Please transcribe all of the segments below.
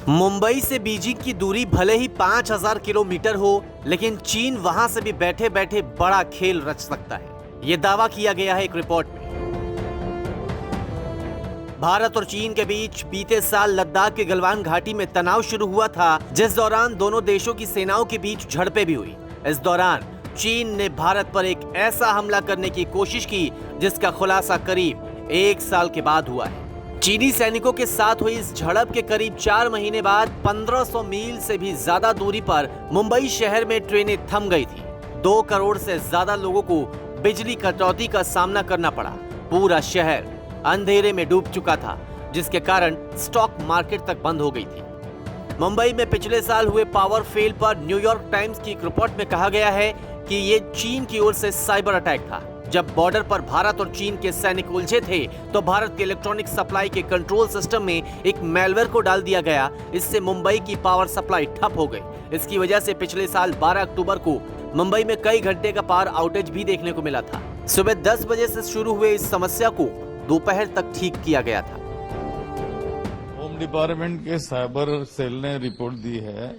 मुंबई से बीजिंग की दूरी भले ही 5000 किलोमीटर हो, लेकिन चीन वहां से भी बैठे बैठे बड़ा खेल रच सकता है, ये दावा किया गया है एक रिपोर्ट में। भारत और चीन के बीच बीते साल लद्दाख के गलवान घाटी में तनाव शुरू हुआ था, जिस दौरान दोनों देशों की सेनाओं के बीच झड़पें भी हुई। इस दौरान चीन ने भारत पर एक ऐसा हमला करने की कोशिश की जिसका खुलासा करीब 1 साल के बाद हुआ है। चीनी सैनिकों के साथ हुई इस झड़प के करीब 4 महीने बाद 1500 मील से भी ज्यादा दूरी पर मुंबई शहर में ट्रेनें थम गई थी। 2 करोड़ से ज्यादा लोगों को बिजली कटौती का सामना करना पड़ा। पूरा शहर अंधेरे में डूब चुका था, जिसके कारण स्टॉक मार्केट तक बंद हो गई थी। मुंबई में पिछले साल हुए पावर फेल पर न्यूयॉर्क टाइम्स की एक रिपोर्ट में कहा गया है कि ये चीन की ओर से साइबर अटैक था। जब बॉर्डर पर भारत और चीन के सैनिक उलझे थे तो भारत के इलेक्ट्रॉनिक सप्लाई के कंट्रोल सिस्टम में एक मैलवेयर को डाल दिया गया। इससे मुंबई की पावर सप्लाई ठप हो गई। इसकी वजह से पिछले साल 12 अक्टूबर को मुंबई में कई घंटे का पावर आउटेज भी देखने को मिला था। सुबह 10 बजे से शुरू हुए इस समस्या को दोपहर तक ठीक किया गया था। होम डिपार्टमेंट के साइबर सेल ने रिपोर्ट दी है,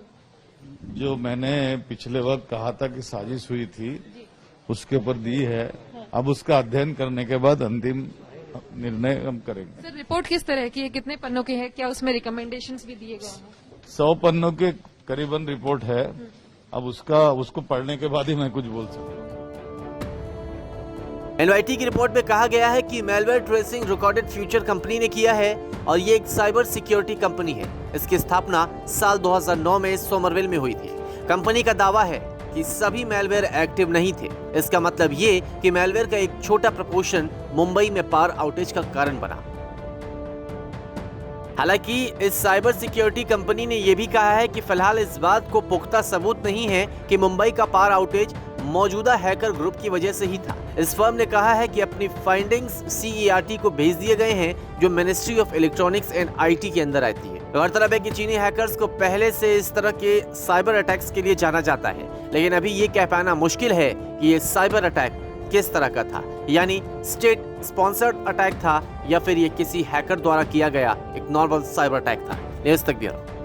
जो मैंने पिछले वक्त कहा था कि साजिश हुई थी, उसके ऊपर दी है। अब उसका अध्ययन करने के बाद अंतिम निर्णय हम करेंगे। सर, रिपोर्ट किस तरह की है, कितने पन्नों की है, क्या उसमें रिकमेंडेशंस भी दिए गए हैं? 100 पन्नों के करीबन रिपोर्ट है। अब उसको पढ़ने के बाद ही मैं कुछ बोल सकता हूँ। एनवाईटी की रिपोर्ट में कहा गया है कि malware tracing recorded future company ने किया है और ये एक साइबर सिक्योरिटी कंपनी है। इसकी स्थापना साल 2009 में सोमरविल में हुई थी। कंपनी का दावा है कि सभी मैलवेयर एक्टिव नहीं थे। इसका मतलब ये कि मैलवेयर का एक छोटा प्रपोर्शन मुंबई में पावर आउटेज का कारण बना। हालांकि इस साइबर सिक्योरिटी कंपनी ने यह भी कहा है कि फिलहाल इस बात को पुख्ता सबूत नहीं है कि मुंबई का पावर आउटेज मौजूदा हैकर ग्रुप की वजह से ही था। इस फर्म ने कहा है कि अपनी फाइंडिंग्स CERT को भेज दिए गए हैं, जो ministry of electronics and IT के अंदर आती है। गौरतलब है कि चीनी हैकर्स को पहले से इस तरह के साइबर अटैक्स के लिए जाना जाता है, लेकिन अभी ये कह पाना मुश्किल है कि ये साइबर अटैक किस तरह का था, यानी स्टेट स्पॉन्सर्ड अटैक था या फिर ये किसी हैकर द्वारा किया गया एक नॉर्मल साइबर अटैक था। न्यूज़ तक ब्यूरो।